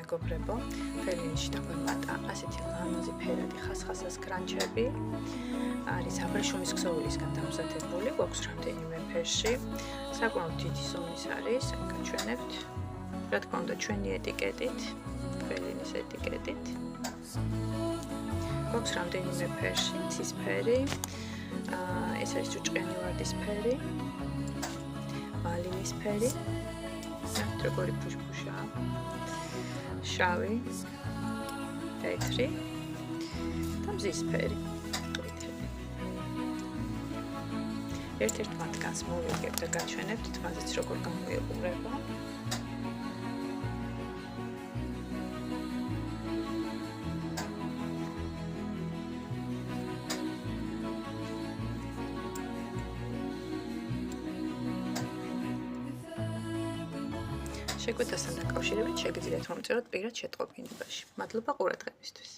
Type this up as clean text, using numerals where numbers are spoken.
მეგობრებო, ფელინიში დაგვემატა ასეთი ლამაზი ფერადი ხასხასას კრანჩები. არის აბრეშუმის ქსოვილისგან დამზადებული, გვაქვს რამდენიმე ფერში. საკმაოდ დიდი ზომის არის, გაჩვენებთ. რა თქმა უნდა, ჩვენი ეტიკეტით, ფელინის ეტიკეტით. გვაქვს რამდენიმე ფერში, ცისფერი, ეს არის ჭუჭყიანი ვარდისფერი, მალინისფერი. როგორი ფუშფუშაა, შავი, თეთრი და მზისფერი ყვითელი. ერთ-ერთ მათგანს მოვიგებ და გაჩვენებთ თვალით როგორ გამოიყურება. შეგვიძლია დაკავშირებით შეგიძლიათ მომწეროთ პირად შეტყობინებაში. მადლობა ყურადღებისთვის.